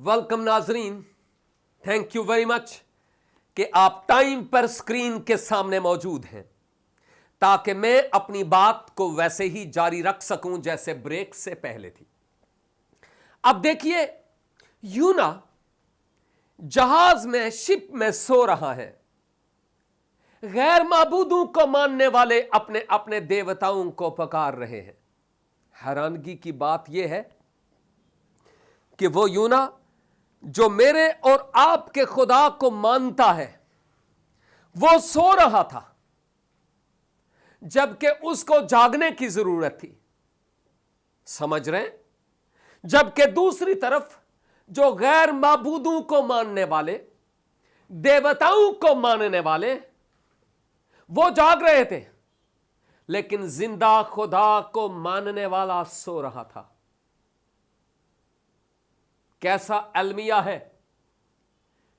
Welcome नाजरीन, thank you very much कि आप टाइम पर स्क्रीन के सामने मौजूद हैं ताकि मैं अपनी बात को वैसे ही जारी रख सकूं जैसे ब्रेक से पहले थी। अब देखिए, यूना जहाज में, शिप में सो रहा है। गैर माबूदों को मानने वाले अपने अपने देवताओं को पुकार रहे हैं। हैरानगी की बात यह है कि वो यूना जो मेरे और आपके खुदा को मानता है, वो सो रहा था जबकि उसको जागने की जरूरत थी। समझ रहे हैं? जबकि दूसरी तरफ जो गैर माबूदों को मानने वाले, देवताओं को मानने वाले, वो जाग रहे थे, लेकिन जिंदा खुदा को मानने वाला सो रहा था। कैसा अलमिया है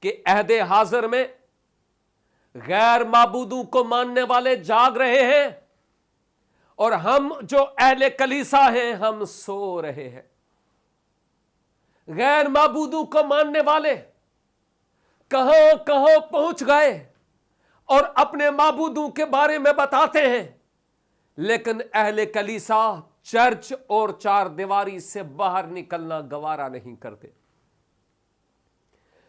कि अहदे हाजिर में गैर माबूदों को मानने वाले जाग रहे हैं और हम जो अहले कलीसा हैं हम सो रहे हैं। गैर माबूदों को मानने वाले कहां कहां पहुंच गए और अपने माबूदों के बारे में बताते हैं, लेकिन अहले कलीसा चर्च और चार दीवारी से बाहर निकलना गवारा नहीं करते।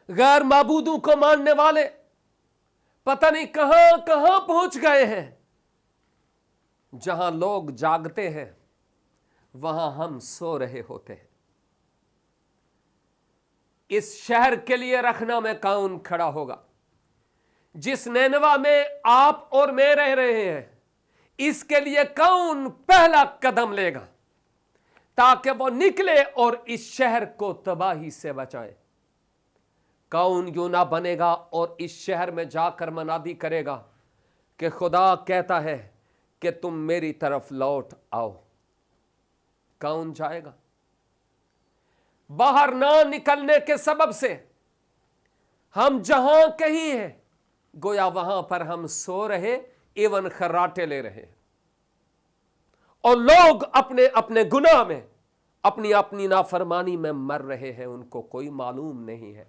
गैर माबूदों को मानने वाले पता नहीं कहां कहां पहुंच गए हैं। जहां लोग जागते हैं वहां हम सो रहे होते हैं। इस शहर के लिए रखना में कौन खड़ा होगा? जिस नैनवा में आप और मैं रह रहे हैं, इसके लिए कौन पहला कदम लेगा ताकि वो निकले और इस शहर को तबाही से बचाए? कौन यूना बनेगा और इस शहर में जाकर मनादी करेगा कि खुदा कहता है कि तुम मेरी तरफ लौट आओ? कौन जाएगा? बाहर ना निकलने के सबब से हम जहां कहीं हैं, गोया वहां पर हम सो रहे, एवं खर्राटे ले रहे, और लोग अपने अपने गुनाह में, अपनी अपनी नाफरमानी में मर रहे हैं। उनको कोई मालूम नहीं है।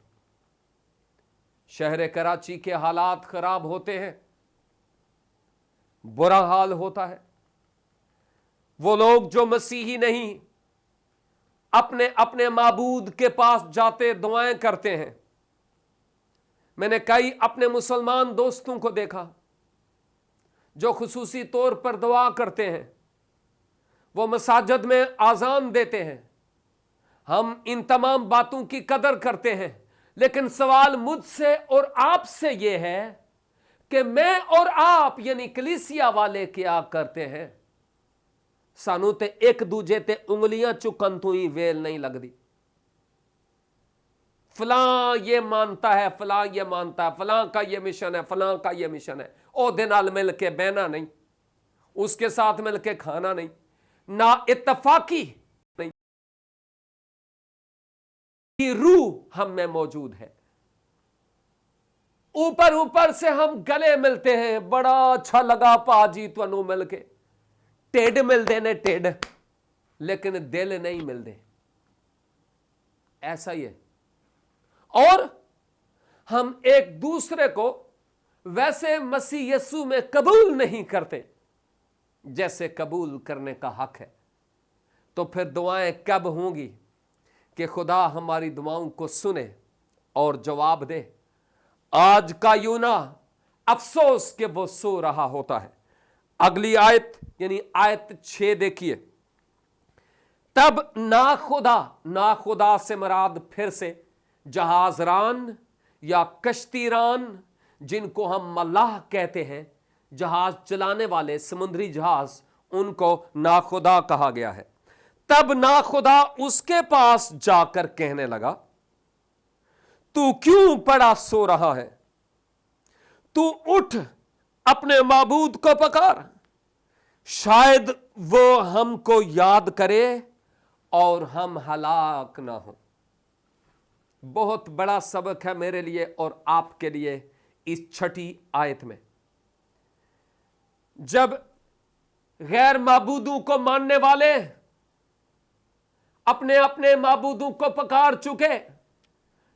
शहर कराची के हालात खराब होते हैं, बुरा हाल होता है। वो लोग जो मसीही नहीं, अपने अपने माबूद के पास जाते दुआएं करते हैं। मैंने कई अपने मुसलमान दोस्तों को देखा जो खुसूसी तौर पर दुआ करते हैं। वो मसाजिद में आजान देते हैं। हम इन तमाम बातों की कदर करते हैं, लेकिन सवाल मुझसे और आपसे यह है कि मैं और आप यानी कलीसिया वाले क्या करते हैं? सानू ते एक दूजे ते उंगलियां चुकन तो ही वेल नहीं लगती। फलां ये मानता है, फलां ये मानता है, फलां का ये मिशन है, फलां का ये मिशन है। ओहदे नाल मिल के बहना नहीं, उसके साथ मिल के खाना नहीं, ना इत्तफाकी नहीं। रूह हम में मौजूद है। ऊपर ऊपर से हम गले मिलते हैं, बड़ा अच्छा लगा पाजी तुहानू मिल के, टेढ़ मिलते ने टेढ़, लेकिन दिल नहीं मिलते। ऐसा ही है। और हम एक दूसरे को वैसे मसीह यीशु में कबूल नहीं करते जैसे कबूल करने का हक है। तो फिर दुआएं कब होंगी कि खुदा हमारी दुआओं को सुने और जवाब दे? आज का यूना अफसोस कि वो सो रहा होता है। अगली आयत यानी आयत 6 देखिए। तब ना खुदा से मराद फिर से जहाजरान या कश्तीरान, जिनको हम मल्लाह कहते हैं, जहाज चलाने वाले, समुद्री जहाज, उनको नाखुदा कहा गया है। तब नाखुदा उसके पास जाकर कहने लगा, तू क्यों पड़ा सो रहा है? तू उठ, अपने माबूद को पकार, शायद वो हमको याद करे और हम हलाक ना हो। बहुत बड़ा सबक है मेरे लिए और आपके लिए इस 6ठी आयत में। जब गैर माबूदों को मानने वाले अपने अपने माबूदों को पकार चुके,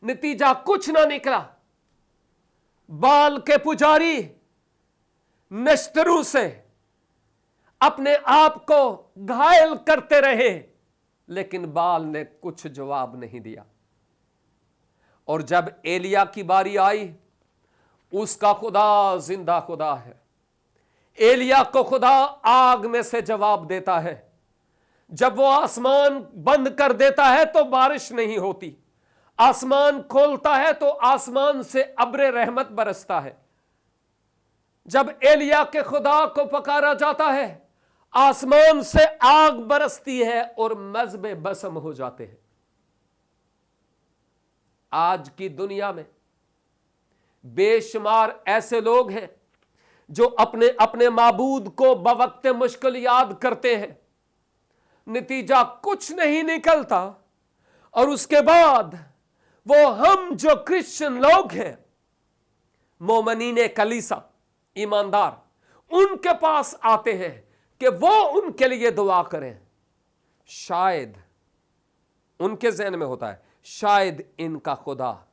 नतीजा कुछ ना निकला। बाल के पुजारी नश्तरू से अपने आप को घायल करते रहे, लेकिन बाल ने कुछ जवाब नहीं दिया। और जब एलिया की बारी आई, उसका खुदा जिंदा खुदा है। एलिया को खुदा आग में से जवाब देता है। जब वो आसमान बंद कर देता है तो बारिश नहीं होती, आसमान खोलता है तो आसमान से अब्रे रहमत बरसता है। जब एलिया के खुदा को पुकारा जाता है, आसमान से आग बरसती है और मज़बे बसम हो जाते हैं। आज की दुनिया में बेशुमार ऐसे लोग हैं जो अपने अपने माबूद को बवक्त मुश्किल याद करते हैं, नतीजा कुछ नहीं निकलता। और उसके बाद वो हम जो क्रिश्चियन लोग हैं, मोमनीने कलीसा, ईमानदार, उनके पास आते हैं कि वो उनके लिए दुआ करें। शायद उनके ज़हन में होता है, शायद इनका खुदा,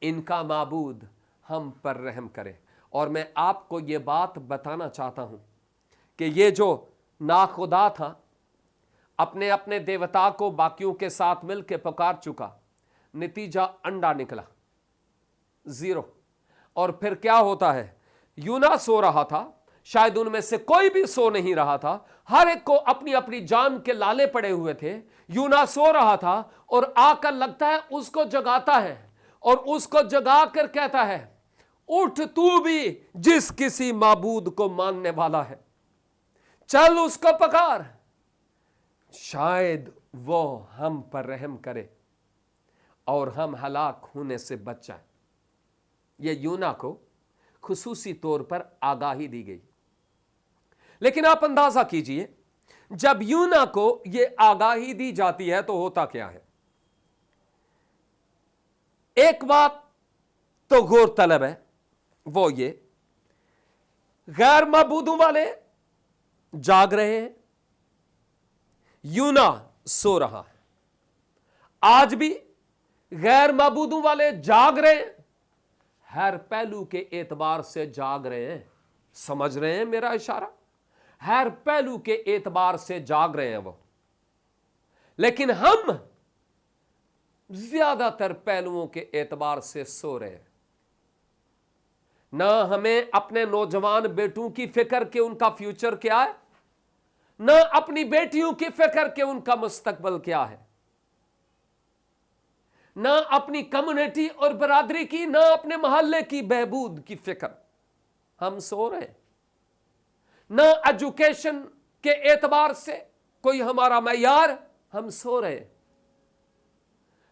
इनका माबूद हम पर रहम करे। और मैं आपको ये बात बताना चाहता हूं कि ये जो नाखुदा था, अपने अपने देवता को बाकियों के साथ मिलकर पुकार चुका, नतीजा अंडा निकला, 0। और फिर क्या होता है, यूना सो रहा था, शायद उनमें से कोई भी सो नहीं रहा था, हर एक को अपनी अपनी जान के लाले पड़े हुए थे। यूना सो रहा था और आकर लगता है उसको जगाता है और उसको जगा कर कहता है, उठ तू भी जिस किसी माबूद को मानने वाला है, चल उसको पुकार, शायद वो हम पर रहम करे और हम हलाक होने से बच जाए। ये यूना को खुसूसी तौर पर आगाही दी गई। लेकिन आप अंदाजा कीजिए, जब यूना को यह आगाही दी जाती है तो होता क्या है। एक बात तो गौर तलब है, वो ये, गैर माबूदों वाले जाग रहे हैं, यूना सो रहा है। आज भी गैर माबूदों वाले जाग रहे हैं, हर पहलू के एतबार से जाग रहे हैं। समझ रहे हैं मेरा इशारा? हर पहलू के एतबार से जाग रहे हैं वो। लेकिन हम ज्यादातर पहलुओं के एतबार से सो रहे हैं। ना हमें अपने नौजवान बेटों की फिक्र कि उनका फ्यूचर क्या है, ना अपनी बेटियों की फिक्र कि उनका मुस्तकबल क्या है, ना अपनी कम्युनिटी और बरादरी की, ना अपने मोहल्ले की बहबूद की फिक्र। हम सो रहे हैं। ना एजुकेशन के एतबार से कोई हमारा मयार, हम सो रहे हैं।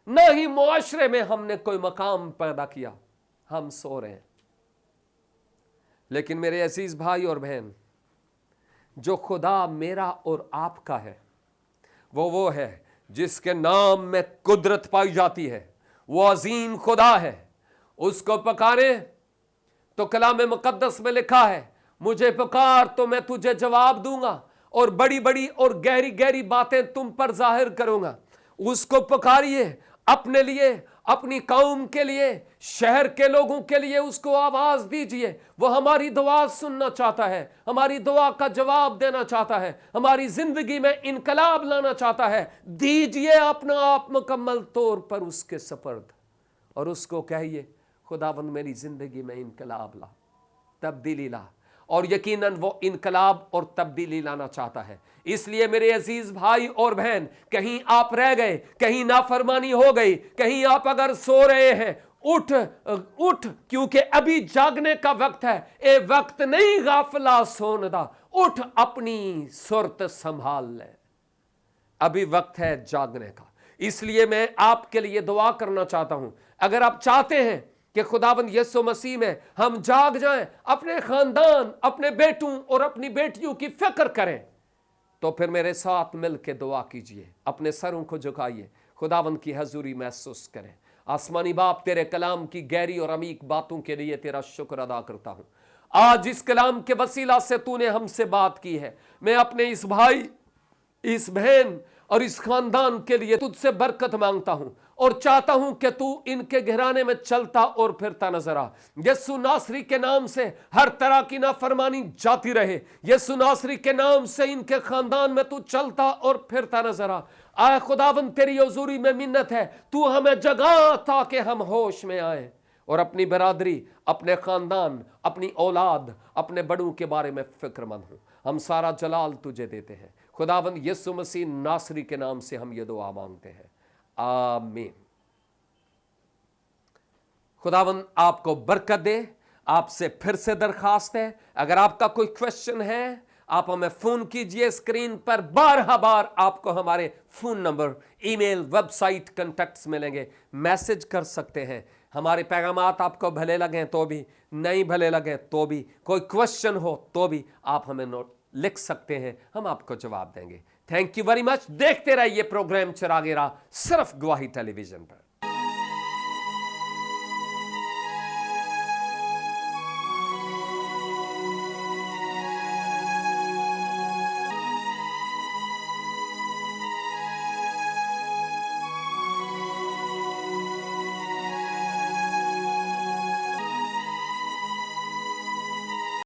ना ही मुआशरे में हमने कोई मकाम पैदा किया, हम सो रहे हैं। लेकिन मेरे अजीज भाई और बहन, जो खुदा मेरा और आपका है, वो है जिसके नाम में कुदरत पाई जाती है। वो अजीम खुदा है। उसको पुकारे तो कलाम मुकद्दस में लिखा है, मुझे पुकार तो मैं तुझे जवाब दूंगा और बड़ी बड़ी और गहरी गहरी बातें तुम पर जाहिर करूंगा। उसको पुकारिए, अपने लिए, अपनी कौम के लिए, शहर के लोगों के लिए उसको आवाज दीजिए। वो हमारी दुआ सुनना चाहता है, हमारी दुआ का जवाब देना चाहता है, हमारी जिंदगी में इनकलाब लाना चाहता है। दीजिए अपना आप मुकम्मल तौर पर उसके सपर्द और उसको कहिए, खुदावंद मेरी जिंदगी में इनकलाब ला, तब्दीली ला। और यकीनन वो इनकलाब और तब्दीली लाना चाहता है। इसलिए मेरे अजीज भाई और बहन, कहीं आप रह गए, कहीं नाफरमानी हो गई, कहीं आप अगर सो रहे हैं, उठ उठ, क्योंकि अभी जागने का वक्त है। ए वक्त नहीं गाफला सोने दा, उठ अपनी सुरत संभाल ले, अभी वक्त है जागने का। इसलिए मैं आपके लिए दुआ करना चाहता हूं। अगर आप चाहते हैं कि खुदावंद यीशु मसीह में हम जाग जाएं, अपने खानदान, अपने बेटों और अपनी बेटियों की फिक्र करें, तो फिर मेरे साथ मिलकर दुआ कीजिए। अपने सरों को झुकाइए, खुदावंद की हजूरी महसूस करें। आसमानी बाप, तेरे कलाम की गहरी और अमीक बातों के लिए तेरा शुक्र अदा करता हूं। आज इस कलाम के वसीला से तूने हमसे बात की है। मैं अपने इस भाई, इस बहन और इस खानदान के लिए तुझसे बरकत मांगता हूं और चाहता हूं कि तू इनके घराने में चलता और फिरता नजर आ। यीशु नासरी के नाम से हर तरह की नाफरमानी जाती रहे। यीशु नासरी के नाम से इनके खानदान में तू चलता और फिरता नजर आ। आए खुदावन, तेरी हजूरी में मिन्नत है, तू हमें जगा ताकि हम होश में आए और अपनी बरादरी, अपने खानदान, अपनी औलाद, अपने बड़ों के बारे में फिक्रमंद हूं। हम सारा जलाल तुझे देते हैं खुदावन, यीशु मसीह नासरी के नाम से हम ये दुआ मांगते हैं, आमीन। खुदावन आपको बरकत दे। आपसे फिर से दरखास्त है, अगर आपका कोई क्वेश्चन है आप हमें फोन कीजिए। स्क्रीन पर बार आपको हमारे phone number, email, website contacts मिलेंगे, मैसेज कर सकते हैं। हमारे पैगामात आपको भले लगें तो भी, नहीं भले लगें तो भी, कोई क्वेश्चन हो तो भी आप हमें नोट लिख सकते हैं, हम आपको जवाब देंगे। Thank you very much. देखते रहिए प्रोग्राम चिरागे राह, सिर्फ गवाही टेलीविजन पर।